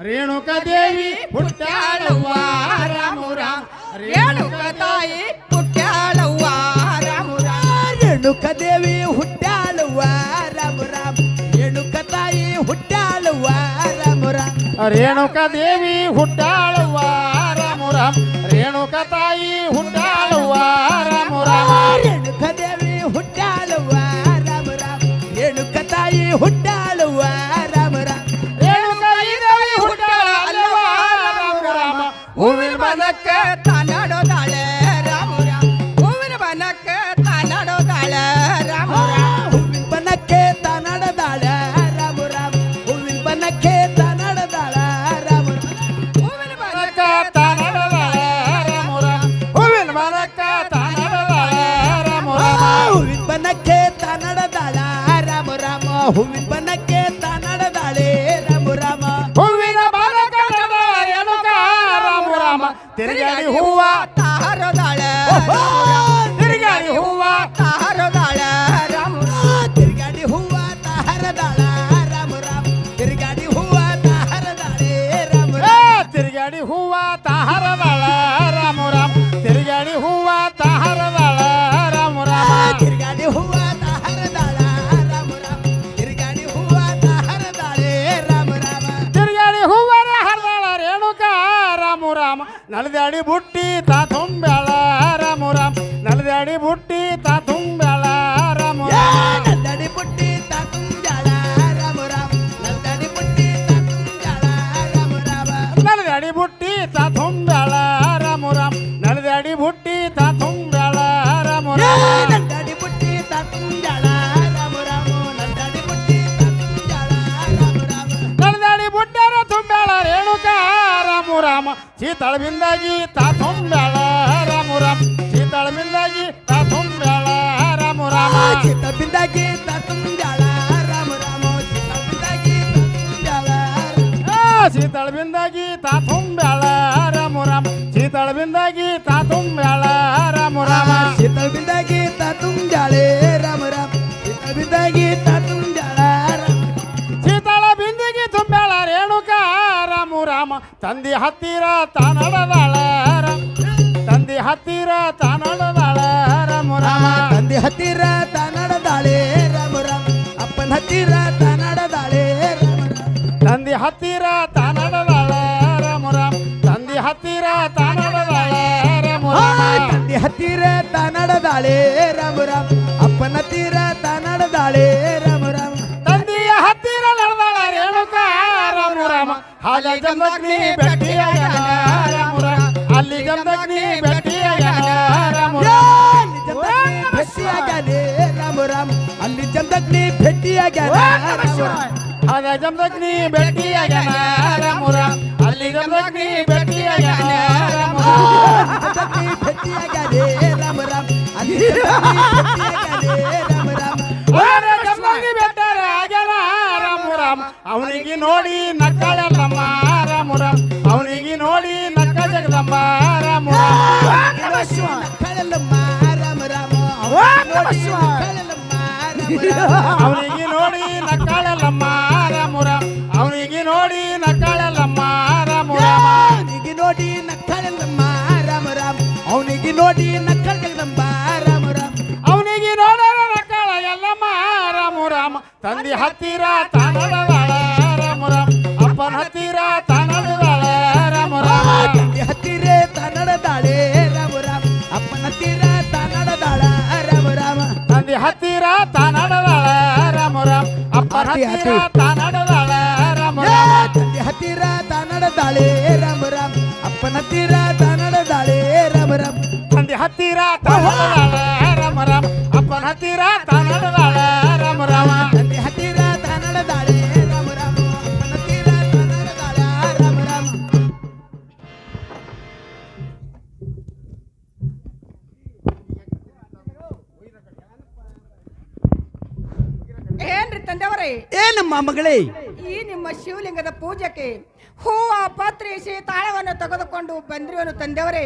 ರೇಣುಕಾ ದೇವಿ ಹುಟ್ಟ್ಯಾಳವ್ವ ರಾಮು ರಾಮ ರೇಣುಕಾ ತಾಯಿ ಹುಟ್ಟ್ಯಾಳವ್ವ ರಾಮು ರಾಮ ರೇಣುಕಾ ದೇವಿ ಹುಟ್ಟ್ಯಾಳವ್ವ ರಾಮು ರಾಮ ರೇಣುಕಾ ತಾಯಿ ಹುಟ್ಟ್ಯಾಳವ್ವ ರಾಮು ರಾಮ ರೇಣುಕಾ ದೇವಿ ಹುಟ್ಟ್ಯಾಳವ್ವ ರಾಮು ರಾಮ ರೇಣುಕಾ ತಾಯಿ ಹುಟ್ಟ್ಯಾಳವ್ವ ರಾಮು ರಾಮ ರೇಣುಕಾ ದೇವಿ ಹುಟ್ಟ್ಯಾಳವ್ವ ರಾಮು ರಾಮ ರೇಣುಕಾ ತಾಯಿ ಹುಟ್ಟ್ಯಾಳವ್ವ ರಾಮು ರಾಮ ಹೂವಿನ ಬನಕ್ಕ ತಾನಾಡೋದಾಳೆ ರಾಮು ರಾಮ ಹೂವಿನ ಬನಕ್ಕ ತಾನಾಡೋದಾಳೆ ರಾಮು ರಾಮ ಹೂವಿನ ಬನಕ್ಕೆ ತಾನಾಡೋದಾಳೆ ರಾಮು ರಾಮ ಹೂವಿನ ಬನಕ್ಕೆ ತಾನಾಡೋದಾಳೆ ರಾಮು ರಾಮ ಹೂವಿನ ಬನಕ್ಕ ತಾನಾಡೋದಾಳೆ ರಾಮು ರಾಮ ಹೂವಿನ ಬನಕ್ಕ ತಾನಾಡೋದಾಳೆ ರಾಮು ರಾಮ ಹೂವಿನ ಬನಕ್ಕೆ ತಾನಾಡೋದಾಳೆ ರಾಮು ರಾಮ ಹೂವಿನ ಬನಕ್ಕೆ ತಾನಾಡೋದಾಳೆ ರಾಮು ರಾಮ ಹೂವಿನ ಬನಕ್ಕ ತಿರುಗಾಡಿ ಹೂವ ತಾರೋದಾಳೆ ತಿರುಗಾಡಿ ಹೂವ ತಾರೋದಾಳೆ ರಾಮ ತಿರುಗಾಡಿ ಹೂವ ತಾರದಾಳ ರಾಮ ರಾಮ ತಿರುಗಾಡಿ ಹೂವ ತಾರದಾಳೆ ರಾಮ ತಿರುಗಾಡಿ ಹೂವ ತಾರದಾಳ ರಾಮ ರಾಮ ತಿರುಗಾಡಿ ಹೂವ ತಾರದಾಳ ರಾಮ ರಾಮ ತಿರುಗಾಡಿ ಹೂವ ತಾರದಾಳ ರಾಮ ರಾಮ ತಿರುಗಾಡಿ ಹೂವ ತಾರದಾಳೆ ರಾಮ ರಾಮ ತಿರುಗಾಡಿ ಹೂವ ಹರದಾಳ ರೇಣುಕಾ ರಾಮ ರಾಮ ನಲದಾಡಿ ಬುಟ್ಟಿ ತಾ ತುಂಬ್ಯಾಳ ರಾಮ ರಾಮ ನಲದಾಡಿ ಬುಟ್ಟಿ ತಾ ತುಂಬ್ಯಾಳ ರಾಮ ರಾಮ ನಲ್ದಡಿ ಬುಟ್ಟಿ ತಾ ತುಂಬ್ಯಾಳ ರಾಮ ರಾಮ ನಲ್ದಡಿ ಬುಟ್ಟಿ ತಾ ತುಂಬ್ಯಾಳ ರಾಮ ರಾಮ ನಲದಾಡಿ ಬುಟ್ಟಿ ತಾ ತುಂಬ್ಯಾಳ ರಾಮ ರಾಮ ನಲದಾಡಿ ಬುಟ್ಟಿ ತಾ ತುಂಬ್ಯಾಳ ರಾಮ ರಾಮ ನಲ್ದಡಿ ಬುಟ್ಟಿ ತಾ ತುಂಬ್ಯಾಳ ರಾಮ ರಾಮ ನಲ್ದಡಿ ಬುಟ್ಟಿ ತಾ ತುಂಬ್ಯಾಳ ರಾಮ ರಾಮ ನಲದಾಡಿ ಬುಟ್ಟಾರ ತುಂಬ್ಯಾಳ ರೇಣುಕಾ ರಾಮ ರಾಮ ಸೀತಾಳ ಬಿಂದಾಗಿ ತಾ ತುಂಬ್ಯಾಳ ರಾಮ ರಾಮ ಸೀತಾಳ ಬಿಂದಾಗಿ ತಾ ತುಂಬ್ಯಾಳ ರಾಮ ರಾಮ ಚಿತ್ತ ಬಿಂದಾಗಿ ತಾ ತುಂಬ್ಯಾಳ ರಾಮ ರಾಮ ಚಿತ್ತ ಬಿಂದಾಗಿ ಸೀತಾಳ ಬಿಂದಾಗಿ ತಾ ತುಂಬ್ಯಾಳ ರಾಮ ರಾಮ ಸೀತಾಳ ಬಿಂದಾಗಿ ತಾ ತುಂಬ್ಯಾಳ ರಾಮ ರಾಮ ಚಿತ್ತ ಬಿಂದಾಗಿ ತಾ ತುಂಬ್ಯಾಳೆ ರಾಮ ರಾಮ ಚಿತ್ತ ಬಿಂದಾಗಿ ತಾ ತುಂಬ್ಯಾಳ ಸೀತಾಳ ಬಿಂದಿಗೆ ತುಂಬ್ಯಾಳ ರೇಣುಕಾ ರಾಮ ರಾಮ ತಂದಿ ಹತ್ತಿರ ತಾನಡದಾಳ ತಂದಿ ಹತ್ತಿರ ತಾನಡದಾಳ ರಾಮ ರಾಮ ತಂದೆ ಹತ್ತಿರ ತಾನಡದಾಳೆ ರಾಮ ರಾಮ ಅಪ್ಪನ ಹತ್ತಿರ ತಾನಡದಾಳೆ ರಾಮ ರಾಮ ತಂದಿ ಹತ್ತಿರ ತಾನಡದಾಳ ರಾಮ ರಾಮ ತಂದಿ ಹತ್ತಿರ ತಾನಡದಾಳ ರಾಮ ರಾಮ ತಂದೆ ಹತ್ತಿರ ತಾನಡದಾಳೆ ರಾಮ ರಾಮ ಅಪ್ಪನ ಹತ್ತಿರ ತಾನಡದಾಳೆ ರಾಮ ರಾಮ ತಂದೆಯ ಹತ್ತಿರ ನಡೆದಾಳ ರೇಣುಕಾ ರಾಮ ರಾಮ ಹಾಗೆ ಜಮದಗ್ನಿ ಭೇಟಿಯಾಗ್ಯಾನ ರಾಮ ರಾಮ ಅಲ್ಲಿ ಜಮದಗ್ನಿ ಭೇಟಿಯಾಗ್ಯಾನ ರಾಮ ಭೇಟಿಯಾಗ್ಯಾನೆ ರಾಮ ರಾಮ ಅಲ್ಲಿ ಜಮದಗ್ನಿ ಭೇಟಿಯಾಗ್ಯಾನ ಹಾಗೆ ಜಮದಗ್ನಿ ಭೇಟಿಯಾಗ್ಯಾನ ರಾಮ ರಾಮ ಅಲ್ಲಿ ಜಮದಗ್ನಿ ಭೇಟಿಯಾಗ್ಯಾನ ರಾಮ ಜಮದಗ್ನಿ ಭೇಟಿಯಾಗ್ಯಾನೆ ರಾಮ ರಾಮ ಅಲ್ಲಿ ಭೇಟಿಯಾಗ್ಯಾನೆ ರಾಮ ರಾಮ ಜಮದಗ್ನಿ ಭೇಟಾರ ಆಗ್ಯಾನ ರಾಮ ರಾಮ ಅವನಿಗೆ ನೋಡಿ ನಕ್ಕಳಮ್ಮ ರಾಮ ರಾಮ ಅವನಿಗೆ ನೋಡಿ ನಕ್ಕ ಜಗದಮ್ಮ ರಾಮ ರಾಮ ಕಳಲಮ್ಮ ರಾಮ ರಾಮ ಅವನಿಗೆ ನೋಡಿ ನಕ್ಕಳಮ್ಮ ರಾಮ ರಾಮ ಅವನಿಗೆ ನೋಡಿ ನಕ್ಕಳಮ್ಮ ರಾಮ ರಾಮ ಅವನಿಗೆ ನೋಡಿ ನಕ್ಕಳಲ್ಲಮ್ಮ ರಾಮ ರಾಮ ಅವನಿಗೆ ನೋಡಿ ನಕ್ಕಳ ಜಗದಮ್ಮ ರಾಮ ರಾಮ ಅವನಿಗೆ ನೋಡರ ನಕ್ಕಳ ಎಲ್ಲಮ್ಮ ರಾಮ ರಾಮ ತಂದಿ ಹತ್ತಿರ ತಾನಡದಾಳ ರಾಮ ರಾಮ ಅಪ್ಪನ ಹತ್ತಿರ ತಾನಡದಾಳ ರಾಮ ರಾಮ ತಂದೆ ಹತ್ತಿರ ತಾನಡದಾಳೆ ರಾಮ ರಾಮ ಅಪ್ಪನ ಹತ್ತಿರ ತಾನಡದಾಳ ರಾಮ ರಾಮ ತಂದಿ ಹತ್ತಿರ ತಾನಡದಾಳ ರಾಮ ರಾಮ ಅಪ್ಪನ ಹತ್ತಿರ ತಾನಡದಾಳ ರಾಮ ರಾಮ ತಂದೆ ಹತ್ತಿರ ತಾನಡದಾಳೆ ರಾಮ ರಾಮ ಅಪ್ಪನ ಹತ್ತಿರ ತಾನಡದಾಳೆ ರಾಮ ರಾಮ ತಂದಿ ಹತ್ತಿರ ತಾನಡದಾಳ ರಾಮ ರಾಮ ಅಪ್ಪನ ಹತ್ತಿರ ತಾನಡದಾಳ ರಾಮ ರಾಮ ತಂದೆ ಹತ್ತಿರ ತಾನಡದಾಳೆ ರಾಮ ರಾಮ ಅಪ್ಪನ ಹತ್ತಿರ ತಾನಡದಾಳ ರಾಮ ರಾಮ ಏನ್ರಿ ತಂದೆಯವರೇ ಏನಮ್ಮ ಮಗಳೇ ಈ ನಿಮ್ಮ ಶಿವಲಿಂಗದ ಪೂಜೆಗೆ ಹೂವ ಪತ್ರಿಸಿ ತಾಳವನ್ನು ತೆಗೆದುಕೊಂಡು ಬಂದ್ರಿವನು ತಂದೆಯವರೇ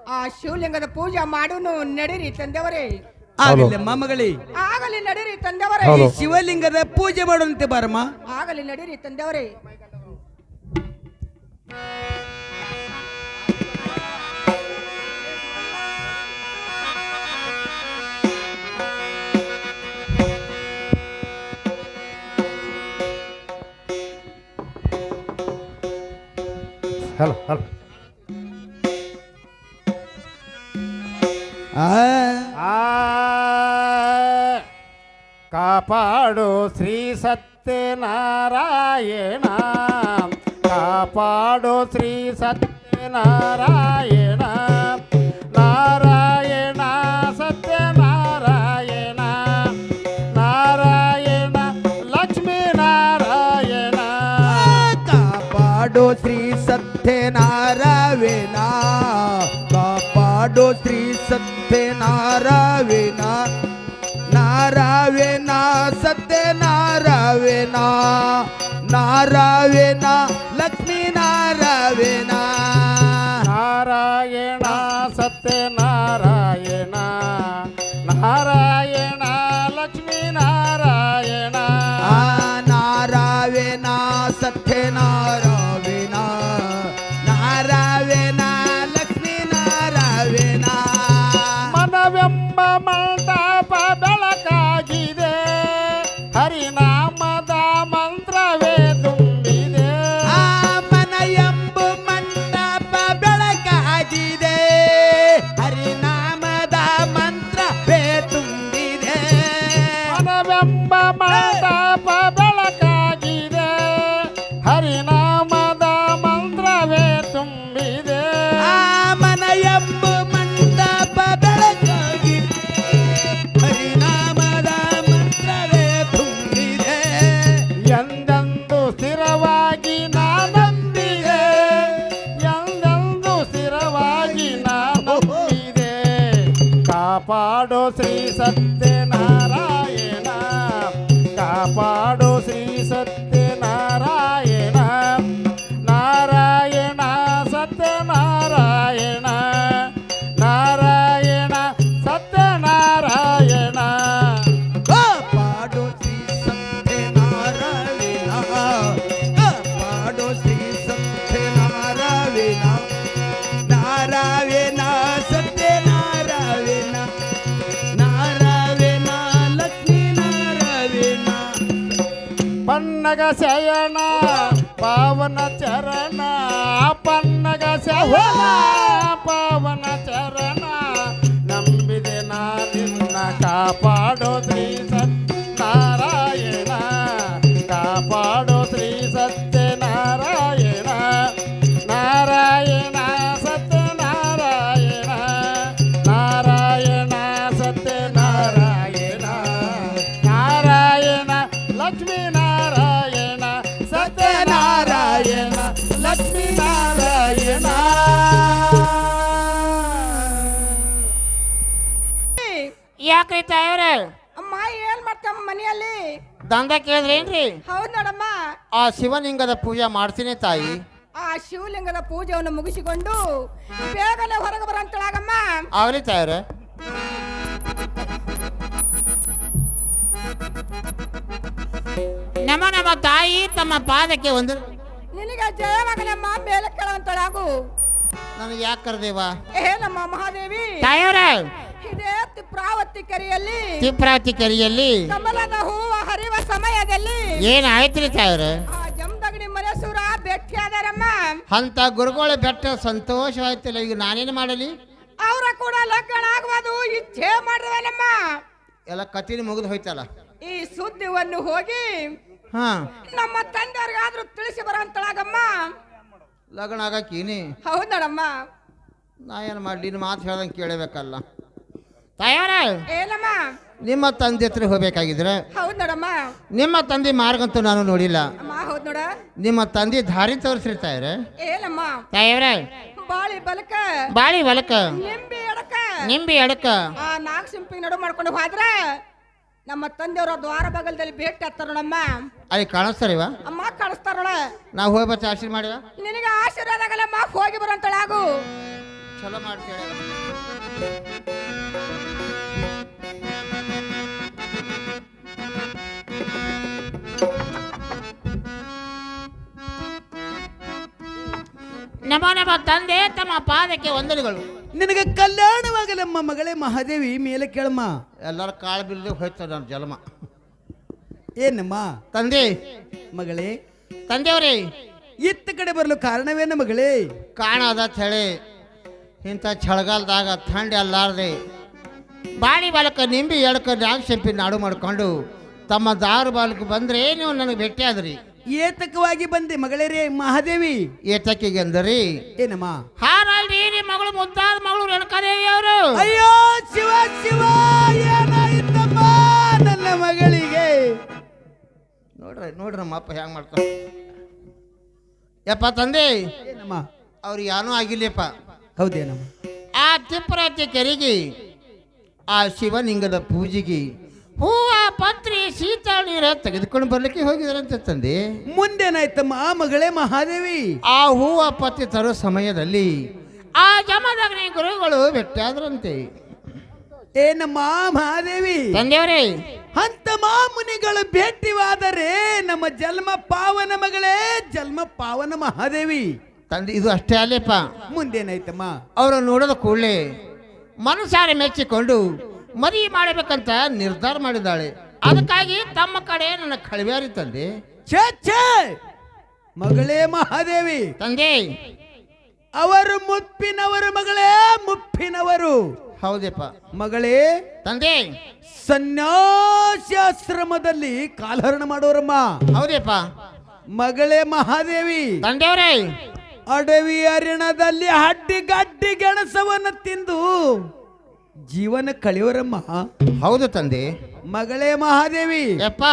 ಆ ಶಿವಲಿಂಗದ ಪೂಜೆ ಮಾಡೋನು ನಡೀರಿ ತಂದೆಯವರೇ ಆಗಲಿಲ್ಲಮ್ಮ ಮಗಳೇ ಆಗಲಿ ನಡೀರಿ ತಂದೆಯವರೇ ಈ ಶಿವಲಿಂಗದ ಪೂಜೆ ಮಾಡುವಂತೆ ಬಾರಮ್ಮ ಆಗಲಿ ನಡೀರಿ ತಂದೆಯವರೇ ಹಲೋ ಹಲೋ ಆ ಕಾಪಾಡು ಶ್ರೀ ಸತ್ಯನಾರಾಯಣ ಕಾಪಾಡು ಶ್ರೀ ಸತ್ಯನಾರಾಯಣ ನಾರಾಯಣ ಸತ್ಯನಾರಾಯಣ ನಾರಾಯಣ ಲಕ್ಷ್ಮೀ ನಾರಾಯಣ ಕಾಪಾಡೋ ಶ್ರೀ ಸತ್ಯನಾರಾಯಣ ಕಾಪಾಡೋ ಶ್ರೀ ಸತ್ಯನಾರಾಯಣ ನಾರಾಯಣ ಸತ್ಯನಾರಾಯಣ ನಾರಾಯಣ ಲಕ್ಷ್ಮೀ ನಾರಾಯಣ ನಾರಾಯಣ ಸತ್ಯನಾರಾಯಣ ನಾರಾಯಣ ಲಕ್ಷ್ಮೀ ನಾರಾಯಣ ನಾರಾಯಣ ಸತ್ಯನಾರಾಯಣ ನಾರಾಯಣ ಲಕ್ಷ್ಮೀ ನಾರಾಯಣ ಮನವೆಂಬ ಮಂಟಪ ಬೆಳಕಾಗಿದೆ ಹರಿನಾಮದ ಮಂತ್ರವೇ ತುಂಬಿದೆ ಮನ ಎಂಬ ಮಂಟಪ ಬೆಳಕಾಗಿದೆ ಹರಿನಾಮದ ಮಂತ್ರವೇ ತುಂಬಿದೆ ಮನವೆಂಬ ಮಂಟಪ ಬೆಳಕಾಗಿದೆ ಹರಿನಾಮದ ಮಂತ್ರವೇ ತುಂಬಿದೆ ಮನ ಎಂಬ ಮಂಟಪ ಬೆಳಕಾಗಿದೆ ಹರಿನಾಮದ ಮಂತ್ರವೇ ತುಂಬಿದೆ ಎಂದೆಂದು ಸ್ಥಿರವಾಗಿ ನಾನಂಬಿದೆ ಎಂದೆಂದು ಸ್ಥಿರವಾಗಿ ನಾನಂಬಿದೆ ಕಾಪಾಡೋ ಶ್ರೀ ಸತ್ಯನಾರಾಯಣ ಕಾಪಾಡೋ ಶ್ರೀ ಸತ್ಯನಾರಾಯಣ ನಾರಾಯಣ ಸತ್ಯನಾರಾಯಣ ನಾರಾಯಣ ಸತ್ಯನಾರಾಯಣ ಕಾಪಾಡೋ ಶ್ರೀ ಸತ್ಯನಾರಾಯಣ ಕಾಪಾಡೋ ಶ್ರೀ ಸತ್ಯನಾರಾಯಣ ನಾರಾಯಣ ಸತ್ಯನಾರಾಯಣ ನಾರಾಯಣ ಲಕ್ಷ್ಮೀ ನಾರಾಯಣ ಪನ್ನಗ ಶಯನ ಪಾವನ ಚರಣ ಪನ್ನಗ ಶಯನ ಪಾವನ ಚರಣ ನಂಬಿದೆ ನಾನಿನ್ನ ಕಾಪಾಡೋ ಶ್ರೀ ಸತ್ಯನಾರಾಯಣ ಕಾಪಾಡೋ ಶ್ರೀ ಸತ್ಯನಾರಾಯಣ ನಾರಾಯಣ ಸತ್ಯನಾರಾಯಣ ನಾರಾಯಣ ಸತ್ಯನಾರಾಯಣ ನಾರಾಯಣ ಲಕ್ಷ್ಮೀ ನಾರಾಯಣ ಸತ್ಯನಾರಾಯಣ ಲಕ್ಷ್ಮೀ ನಾರಾಯಣ ಯಾಕ್ರಿ ತಾಯವ್ರೆ ಅಮ್ಮ ಏನ್ ಮಾಡ್ತಮ್ಮ ಮನೆಯಲ್ಲಿ ದಂಧ ಕೇಳಿದ್ರೇನ್ರಿ ಹೌದ್ ನೋಡಮ್ಮ ಆ ಶಿವಲಿಂಗದ ಪೂಜೆ ಮಾಡ್ತೀನಿ ತಾಯಿ ಆ ಶಿವಲಿಂಗದ ಪೂಜೆಯನ್ನು ಮುಗಿಸಿಕೊಂಡು ಬೇಗನೆ ಹೊರಗೆ ಬರಂತಳಾಗಮ್ಮ ಆಗ್ಲಿ ತಾಯವ್ರೆ ನಮ್ಮ ತಾಯಿ ತಮ್ಮ ಪಾದಕ್ಕೆ ಒಂದು ನಿನಗೆ ಜಯವಾಗಲಮ್ಮ ಮೇಲೆ ಕೇಳಂತಳಾಗು ನನಗೆ ಯಾಕೆ ಕರೆದೇವ ಏನಮ್ಮ ಮಹಾದೇವಿ ತಾಯವರ ಇದೇ ತಿಪ್ರಾವತಿ ಕೆರೆಯಲ್ಲಿ ತಿಪ್ರಾತಿ ಕೆರೆಯಲ್ಲಿ ಕಮಲದ ಹೂವ ಹರಿವ ಸಮಯದಲ್ಲಿ ಏನಾಯ್ತ್ರಿ ತಾಯವರ ಆ ಜಮದಗಡಿ ಮಲೇಶ್ವರ ಭೇಟಿಯಾದರಮ್ಮ ಅಂತ ಗುರುಗಳ ಬೆಟ್ಟ ಸಂತೋಷವಾಯ್ತಲ್ಲ ಈಗ ನಾನೇನು ಮಾಡಲಿ ಅವರ ಕೂಡ ಲಗ್ನ ಆಗುವುದು ಇಚ್ಛೆ ಮಾಡಿದ್ವೇನಮ್ಮ ಎಲ್ಲ ಕತಿನ ಮುಗಿದು ಹೋಯ್ತಲ್ಲ ಈ ಸುದ್ದಿವನ್ನು ಹೋಗಿ ಹಾ ನಮ್ಮ ತಂದೆಯವ್ರಿಗಾದ್ರೂ ತಿಳಿಸಿ ಬರಂತಳಾಗಮ್ಮ ಲಗ್ನ ಆಗಕ್ಕೀನಿ ಹೌದ್ ನೋಡಮ್ಮ ನಾ ಏನು ಮಾಡಲಿ ನಿನ್ನ ಮಾತು ಹೇಳ್ದಂಗೆ ಕೇಳಬೇಕಲ್ಲ ತಾಯವರ ಏನಮ್ಮ ನಿಮ್ಮ ತಂದೆ ಹತ್ರ ಹೋಗ್ಬೇಕಾಗಿದ್ರೆ ಹೌದ್ ನೋಡಮ್ಮ ನಿಮ್ಮ ತಂದೆ ಮಾರ್ಗಂತೂ ನಾನು ನೋಡಿಲ್ಲ ಅಮ್ಮ ಹೌದ್ ನೋಡ ನಿಮ್ಮ ತಂದೆ ದಾರಿ ತೋರಿಸಿರ್ತಾಯ್ರೆ ಏನಮ್ಮ ತಾಯವರ ಬಾಳಿ ಬಲಕ ಬಾಳಿ ಹೊಲಕ ನಿಂಬೆ ಎಡಕ ನಿಂಬಿ ಎಡಕ ಆ ನಾಲ್ಕು ಸಿಂಪಿ ನಡು ಮಾಡ್ಕೊಂಡು ಹೋದ್ರೆ ನಮ್ಮ ತಂದೆಯವ್ರ ದ್ವಾರ ಬಗಲದಲ್ಲಿ ಭೇಟಿ ಹತ್ತಾರ ನೋಡಮ್ಮ ಅಲ್ಲಿ ಕಾಣಿಸ್ತಾರಿವ ಅಮ್ಮ ಕಾಣಿಸ್ತಾರ ನೋಡ ನಾವು ಹೋಗಿ ಬರ್ತೀವಿ ಆಶೀರ್ ಮಾಡಿವ ನಿನಗೆ ಆಶೀರ್ವಾದ ಆಗಲ್ಲಮ್ಮ ಹೋಗಿ ಬರಂತಳಾಗು ಚಲೋ ಮಾಡ್ತೇವೆ ನಮೋ ನಮ ತಂದೆ ತಮ್ಮ ಪಾದಕ್ಕೆ ವಂದನೆಗಳು. ನಿನಗೆ ಕಲ್ಯಾಣವಾಗಲಮ್ಮ ಮಗಳೇ ಮಹಾದೇವಿ ಮೇಲೆ ಕೇಳಮ್ಮ. ಎಲ್ಲರ ಕಾಳು ಬಿಲ್ದು ಹೋಯ್ತದ ನನ್ನ ಜನ್ಮ. ಏನಮ್ಮ ತಂದೆ ಮಗಳೇ ತಂದೆಯವ್ರಿ ಇತ್ತ ಕಡೆ ಬರಲು ಕಾರಣವೇನ ಮಗಳೇ? ಕಾಣದ ಚಳಿ ಇಂಥ ಚಳಿಗಾಲದಾಗ ಥಂಡಿ ಅಲ್ಲಾರ್ದೆ ಬಾಳಿ ಬಾಲಕ ನಿಂಬಿ ಎಳ್ಕ ನಾಗ ಸೆಂಪಿ ನಾಡು ಮಾಡ್ಕೊಂಡು ತಮ್ಮ ದಾರು ಬಾಲಕ್ಕೆ ಬಂದ್ರೆ ನೀವು ನನಗೆ ಭೇಟಿ ಆದ್ರಿ. ಏತಕವಾಗಿ ಬಂದೆ ಮಗಳೇ ರೇ ಮಹಾದೇವಿ? ಏತಕ್ಕಿಗೆ ಅಂದರಿ ಏನಮ್ಮ? ಹಾರಲ್ರಿ ನಿಮ್ಮ ಮಗಳು ಮುದ್ದಾದ ಮಗಳು ರೇಣುಕಾದೇವಿ ಅವರು. ಅಯ್ಯೋ ಶಿವ ಶಿವ ಏನಾಯ್ತಮ್ಮ ನನ್ನ ಮಗಳಿಗೆ? ನೋಡ್ರಿ ನಮ್ಮ ಅಪ್ಪ ಹೆಂಗ್ ಮಾಡ್ತಾರ. ಯಪ್ಪ ತಂದೆ ಏನಮ್ಮ? ಅವ್ರಿಗೆ ಏನೂ ಆಗಿಲ್ಲಪ್ಪ. ಹೌದೇನಮ್ಮ? ಆ ತಿಪ್ಪರಾತ್ಯ ಕೆರೆಗೆ ಆ ಶಿವಲಿಂಗದ ಪೂಜೆಗೆ ಹೂವ ಪತ್ರಿ ಶೀತಳ ನೀರ ತೆಗೆದುಕೊಂಡು ಬರ್ಲಿಕ್ಕೆ ಹೋಗಿದ್ರಂತೆ ತಂದೆ. ಮುಂದೇನಾಯ್ತಮ್ಮ ಮಗಳೇ ಮಹಾದೇವಿ? ಆ ಹೂವ ಪತ್ರಿ ತರೋ ಸಮಯದಲ್ಲಿ ಆ ಜಮದಗ್ನಿ ಗುರುಗಳು ಭೇಟಿಯಾದ್ರಂತೆ. ಏನಮ್ಮ ಮಹಾದೇವಿ? ತಂದೆಯವರೇ ಅಂತ ಮುನಿಗಳು ಭೇಟಿವಾದರೆ ನಮ್ಮ ಜನ್ಮ ಪಾವನ ಮಗಳೇ, ಜನ್ಮ ಪಾವನ ಮಹಾದೇವಿ. ತಂದೆ ಇದು ಅಷ್ಟೇ ಅಲ್ಲೇಪ್ಪ. ಮುಂದೇನಾಯ್ತಮ್ಮ? ಅವರು ನೋಡಿದ ಕೂಡಲೇ ಮನಸಾರೆ ಮೆಚ್ಚಿಕೊಂಡು ಮದುವೆ ಮಾಡಬೇಕಂತ ನಿರ್ಧಾರ ಮಾಡಿದ್ದಾಳೆ. ಅದಕ್ಕಾಗಿ ತಮ್ಮ ಕಡೆ ನನ್ನ ಕಳವ್ಯಾರಿ ತಂದೆ. ಛೇ ಛೇ ಮಗಳೇ ಮಹಾದೇವಿ, ತಂದೆ ಅವರು ಮುಪ್ಪಿನವರು ಮಗಳೇ, ಮುಪ್ಪಿನವರು. ಹೌದಪ್ಪ ಮಗಳೇ ತಂದೆ. ಸನ್ಯಾಸಾಶ್ರಮದಲ್ಲಿ ಕಾಲಹರಣ ಮಾಡೋರಮ್ಮ. ಹೌದಪ್ಪ ಮಗಳೇ ಮಹಾದೇವಿ. ತಂದೆಯವರೇ ಅಡವಿ ಅರಣ್ಯದಲ್ಲಿ ಹಡ್ಡಿ ಗಡ್ಡಿ ಗೆಣಸವನ್ನು ತಿಂದು ಜೀವನ ಕಳೆಯೋರಮ್ಮ. ಹೌದು ತಂದೆ. ಮಗಳೇ ಮಹಾದೇವಿ, ಯಪ್ಪ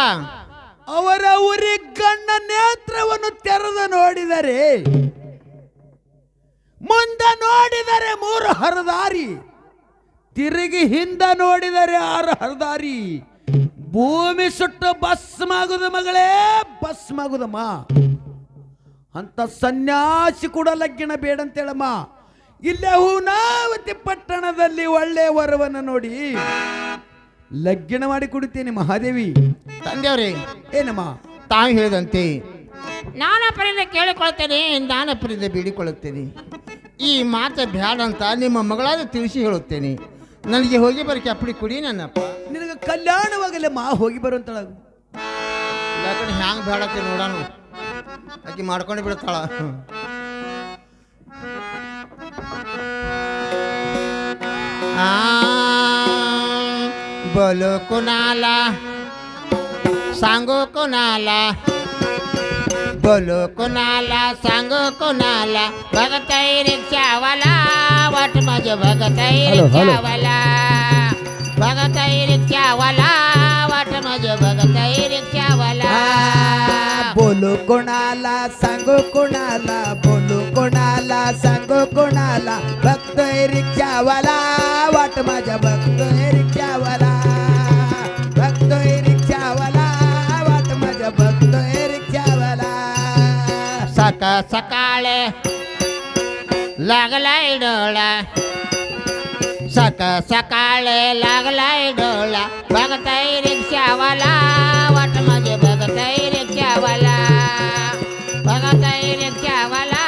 ಅವರ ಉರಿ ಗಣ್ಣ ನೇತ್ರವನ್ನು ತೆರೆದು ನೋಡಿದರೆ, ಮುಂದೆ ನೋಡಿದರೆ 3 ಹರದಾರಿ, ತಿರುಗಿ ಹಿಂದ ನೋಡಿದರೆ 6 ಹರದಾರಿ. ಭೂಮಿ ಸುಟ್ಟು ಭಸ್ಮಾಗುದು ಮಗಳೇ, ಭಸ್ಮಾಗುದಮ್ಮ. ಅಂತ ಸನ್ಯಾಸಿ ಕೂಡ ಲಗ್ನ ಬೇಡಂತೇಳಮ್ಮ. ಇಲ್ಲೇ ಹೂನಾವತಿ ಪಟ್ಟಣದಲ್ಲಿ ಒಳ್ಳೆ ವರವನ್ನು ನೋಡಿ ಲಗ್ನ ಮಾಡಿ ಕೊಡುತ್ತೇನೆ ಮಹಾದೇವಿ. ತಂದೆಯವರೇ ಏನಮ್ಮ? ತಾವು ಹೇಳಿದಂತೆ ನಾನಪರಿಂದ ಕೇಳಿಕೊಳ್ಳುತ್ತೇನೆ, ನಾನಪರಿಂದ ಬೇಡಿಕೊಳ್ಳುತ್ತೇನೆ. ಈ ಮಾತು ಬ್ಯಾಡ ಅಂತ ನಿಮ್ಮ ಮಗಳಾದ ತಿಳಿಸಿ ಹೇಳುತ್ತೇನೆ. ನನಗೆ ಹೋಗಿ ಬರಕ್ಕೆ ಅಪ್ಪಡಿ ಕುಡಿ ನನ್ನಪ್ಪ. ನಿನಗೆ ಕಲ್ಯಾಣವಾಗಲೇ ಮಾ ಹೋಗಿ ಬರುವಂತಳ. ಯಾಕಂದ್ರೆ ಹ್ಯಾಂಗ ಬೇಡತ್ತೆ ನೋಡೋಣ, ಆಕೆ ಮಾಡ್ಕೊಂಡು ಬಿಡ್ತಾಳ. बोलो कुणाला सांगो कुणाला, बोलो कुणाला सांगो कुणाला, बघताय रिक्षावाला वाट माझ, बघताय रिक्षावाला, बघताय रिक्षावाला वाट माझ, बघताय रिक्षावाला. बोलो कोणाला सांगो कोणाला, बोलो कोणाला सांगो कोणाला, बघतोय रिक्षावाला वाट माझ्या, बघतोय रिक्षावाला, बघतोय रिक्षावाला वाट माझ्या, बघतोय रिक्षावाला. सकाळ सकाळ लागलाय डोळा, सकाळ सकाळ लागलाय डोळा, बघताय रिक्षावाला वाट माझे, बघताय रिक्षावाला, बघताय रिक्षावाला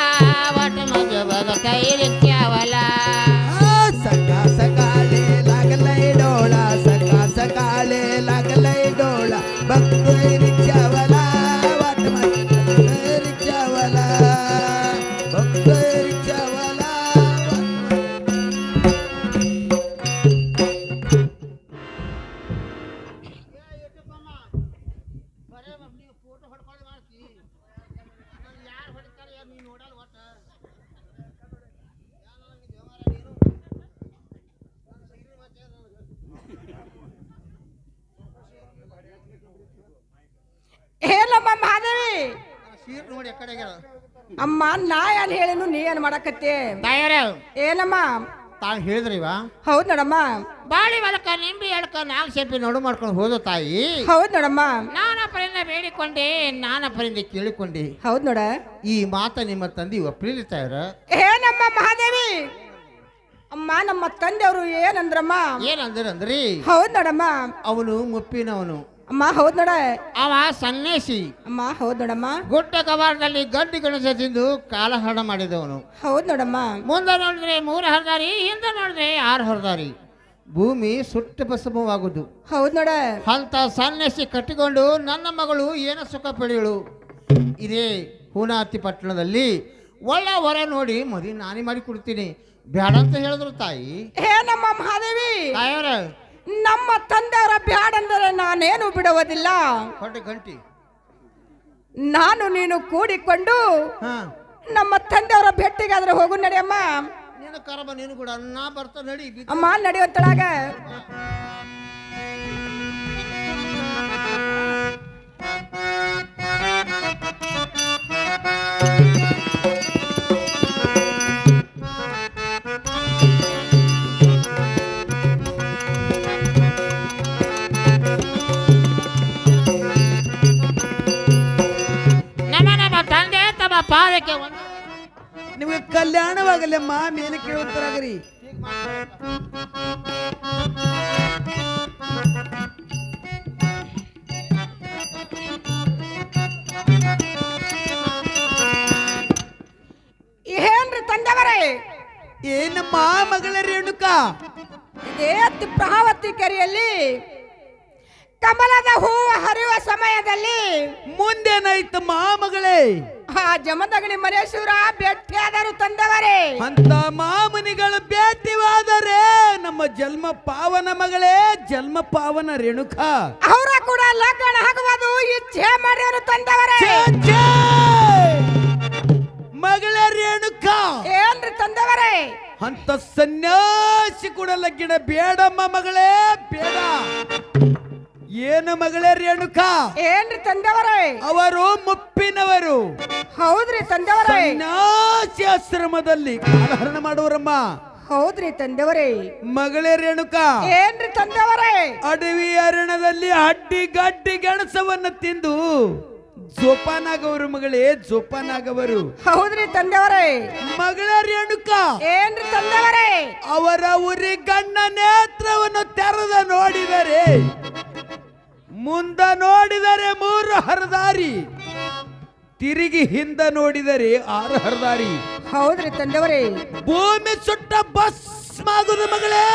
वाट माझे, बघताय रिक्षावाला. सकाळ सकाळी लागलाय डोळा, सकाळ सकाळी लागलाय डोळा, बघतोय रिक्षावाला वाट माझी, बघतोय रिक्षावाला, बघतोय रिक्षावाला. ಹೇಳಮ್ಮ ಮಹಾದೇವಿ. ಸೀಟ್ ನೋಡಿ ಕಡೆ ಅಮ್ಮ ನಾ ಏನ್ ಹೇಳಿನು ನೀ ಏನ್ ಮಾಡಕತ್ತಿ? ತಾಯರ ಏನಮ್ಮ? ತಾವು ಹೇಳಿದ್ರಿವಾ? ಹೌದ್ ನೋಡಮ್ಮ. ಬಾಳಿ ಬಲಕ ನಿಂಬಿ ಎಳ್ಕ ನಾಲ್ಕು ಸೆಪ್ಪಿ ನೋಡು ಮಾಡ್ಕೊಂಡು ಹೋದ ತಾಯಿ. ಹೌದ್ ನೋಡಮ್ಮ. ನಾನಪರಿಂದ ಬೇಡಿಕೊಂಡೆ, ನಾನಪರಿಂದ ಕೇಳಿಕೊಂಡೆ. ಹೌದ್ ನೋಡ. ಈ ಮಾತ ನಿಮ್ಮ ತಂದೆ ಒಪ್ಪಲಿಲ್ಲ ತಾಯರ. ಏನಮ್ಮ ಮಹಾದೇವಿ? ಅಮ್ಮ ನಮ್ಮ ತಂದೆಯವರು ಏನಂದ್ರಮ್ಮ? ಏನಂದ್ರಿ? ಹೌದ್ ನೋಡಮ್ಮ. ಅವನು ಮುಪ್ಪಿನವನು, ಅಮ್ಮ ಹೌದ್ ನೋಡ. ಅವ ಸನ್ಯಾಸಿ. ಅಮ್ಮ ಹೌದ್ ನೋಡಮ್ಮ. ಗುಡ್ಡ ಕವಾಡದಲ್ಲಿ ಗಡ್ಡಿ ಗಣಸ ತಿಂದು ಕಾಲ ಹರಣ ಮಾಡಿದವನು. ಹೌದ್ ನೋಡಮ್ಮ. ಮುಂದೆ ನೋಡಿದ್ರೆ 3 ಹರದಾರಿ, ಹಿಂದೆ ನೋಡಿದ್ರೆ 6 ಹರದಾರಿ. ಭೂಮಿ ಸುಟ್ಟು ಭಸ್ಮವಾಗುದು. ಹೌದ್ ನೋಡ. ಅಂತ ಸನ್ಯಾಸಿ ಕಟ್ಟಿಕೊಂಡು ನನ್ನ ಮಗಳು ಏನು ಸುಖ ಪಡೆಯಳು. ಇದೇ ಹೂನಾತಿ ಪಟ್ಟಣದಲ್ಲಿ ಒಳ್ಳೆ ಹೊರ ನೋಡಿ ಮದುವೆ ನಾನೇ ಮಾಡಿ ಕೊಡ್ತೀನಿ ಬ್ಯಾಡ ಅಂತ ಹೇಳಿದ್ರು ತಾಯಿ. ಹೇ ನಮ್ಮ ಮಹಾದೇವಿ, ತಾಯವರ ನಮ್ಮ ತಂದೆಯವರ ಬ್ಯಾಡಂದರೆ ನಾನೇನು ಬಿಡುವುದಿಲ್ಲ. ಹೊಟ್ಟೆ ಗಂಟಿ ನಾನು ನೀನು ಕೂಡಿಕೊಂಡು ಹಾ ನಮ್ಮ ತಂದೆಯವರ ಭೇಟಿಗಾದ್ರೆ ಹೋಗು ನಡಿಯಮ್ಮ. ನೀನು ಕರಬ, ನೀನು ಕೂಡ ನಾ ಬರ್ತಾ ನಡಿ. ಅಮ್ಮ ನಡೆಯುವಂತಳಾಗ. ನಮ್ಮ ತಂದೆ ತಮ್ಮ ಪಾದಕ್ಕೆ ನಿಮಗೆ ಕಲ್ಯಾಣವಾಗಲಮ್ಮ. ಮೇಲೆ ಕೇಳುವಂತರಾಗರಿ. ಏನ್ರಿ ತಂದೆವರೇ? ಏನಮ್ಮ ಮಗಳ ರೇಣುಕ? ಇದೇ ತಿಪ್ರಾವತಿ ಕೆರೆಯಲ್ಲಿ ಕಮಲದ ಹೂವು ಹರಿಯುವ ಸಮಯದಲ್ಲಿ ಮುಂದೇನಾಯ್ತಮ್ಮ ಮಗಳೇ? ಆ ಜಮದಗಣಿ ಮರೇಶ್ವರ ಭೇಟಿಯಾದರು ತಂದೆವರೇ. ಅಂತ ಮಾಮುನಿಗಳು ಭೇಟಿವಾದರೆ ನಮ್ಮ ಜನ್ಮ ಪಾವನ ಮಗಳೇ, ಜನ್ಮ ಪಾವನ ರೇಣುಕ. ಅವರ ಕೂಡ ಲಗ್ನ ಆಗುವುದು ಇಚ್ಛೆ ಮಾಡ್ಯಾರು ತಂದೆವರೇ. ಛೇ! ಮಗಳ ರೇಣುಕ, ಏನ್ರಿ ತಂದೆವರೇ? ಅಂತ ಸನ್ಯಾಸಿ ಕೂಡ ಲಗ್ನ ಬೇಡಮ್ಮ ಮಗಳೇ, ಬೇಡ. ಏನು ಮಗಳೇ ರೇಣುಕ? ಏನ್ರಿ ತಂದೆವರೇ? ಅವರು ಮುಪ್ಪಿನವರು. ಹೌದ್ರಿ ತಂದೆವರೇ. ಸನ್ಯಾಸಿ ಆಶ್ರಮದಲ್ಲಿ ಕಾಲಹರಣ ಮಾಡುವರಮ್ಮ. ಹೌದ್ರಿ ತಂದೆವರೇ. ಮಗಳೇ ರೇಣುಕ, ಏನ್ರಿ ತಂದೆವರೇ? ಅಡವಿ ಅರಣ್ಯದಲ್ಲಿ ಅಡ್ಡಿ ಗಡ್ಡಿ ಗೆಣಸವನ್ನು ತಿಂದು ಜೋಪಾನಾಗವರು ಮಗಳೇ, ಜೋಪಾನಾಗವರು. ಹೌದ್ರಿ ತಂದೆವರೇ. ಮಗಳೇ ರೇಣುಕ, ಏನ್ರಿ ತಂದೆವರೇ? ಅವರ ಉರಿ ಗಣ್ಣ ನೇತ್ರವನ್ನು ತೆರೆದ ನೋಡಿದರೆ, ಮುಂದ ನೋಡಿದರೆ 3 ಹರದಾರಿ, ತಿರುಗಿ ಹಿಂದ ನೋಡಿದರೆ 6 ಹರದಾರಿ. ಹೌದ್ರಿ ತಂದೆವರೇ. ಭೂಮಿ ಸುಟ್ಟ ಭಸ್ಮಾಗುದು ಮಗಳೇ,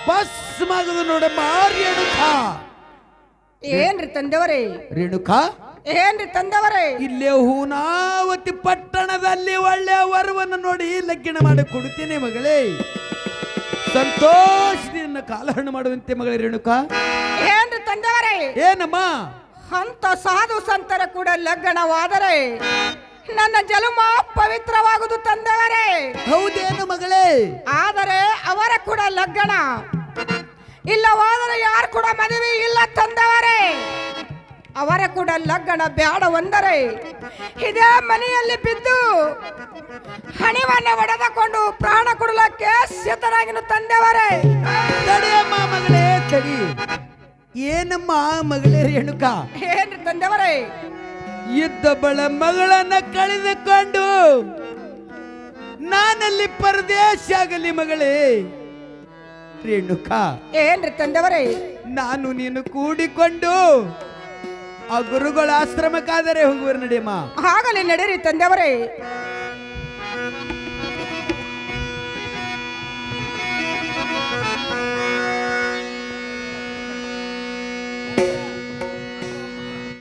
ಭಸ್ಮಾಗುದು ನೋಡಮ್ಮ ರೇಣುಕ. ಏನ್ರಿ ತಂದೆವರೇ? ರೇಣುಕ, ಏನ್ರಿ ತಂದೆವರೇ? ಇಲ್ಲೇ ಹೂನಾವತಿ ಪಟ್ಟಣದಲ್ಲಿ ಒಳ್ಳೆಯ ವರವನ್ನು ನೋಡಿ ಲಗ್ನ ಮಾಡಿ ಕೊಡುತ್ತೇನೆ ಮಗಳೇ. ಸಂತೋಷದಿಂದ ಕಾಲಹರಣ ಮಾಡುವಂತೆ ಮಗಳೇ ರೇಣುಕ. ಏನ್ರಿ ತಂದೆವರೇ? ಏನಮ್ಮ? ಅಂತ ಸಾಧು ಸಂತರ ಕೂಡ ಲಗ್ನವಾದರೆ ನನ್ನ ಜನ್ಮ ಪವಿತ್ರವಾಗುವುದು ತಂದೆವರೇ. ಹೌದೇನು ಮಗಳೇ? ಆದರೆ ಅವರ ಕೂಡ ಲಗ್ನ ಇಲ್ಲವಾದರೆ ಯಾರು ಕೂಡ ಮದುವೆ ಇಲ್ಲ ತಂದೆವರೇ. ಅವರ ಕೂಡ ಲಗ್ನ ಬೇಡವೆಂದರೆ ಇದೇ ಮನೆಯಲ್ಲಿ ಬಿದ್ದು ಹಣಿವನ್ನ ಒಡೆದುಕೊಂಡು ಪ್ರಾಣ ಕೊಡಲಕ್ಕೆ ಸಿದ್ಧರಾಗಿನ ತಂದೆವರೇ. ತಡಿಯಮ್ಮ ಮಗಳೇ, ತಡಿ. ಏನಮ್ಮ ಮಗಳೇ ರೇಣುಕ? ಏನ್ರಿ ತಂದೆವರೇ? ಇದ್ದಬಳ ಮಗಳನ್ನ ಕಳೆದುಕೊಂಡು ನಾನಲ್ಲಿ ಪರದೇಶ ಆಗಲಿ ಮಗಳೇ ರೇಣುಕ. ಏನ್ರಿ ತಂದೆವರೇ? ನಾನು ನೀನು ಕೂಡಿಕೊಂಡು ಆ ಗುರುಗಳ ಆಶ್ರಮಕ್ಕಾದರೆ ಹೋಗುವರು ನಡಿಯಮ್ಮ. ಆಗಲಿ ನಡೀರಿ ತಂದೆವರೇ.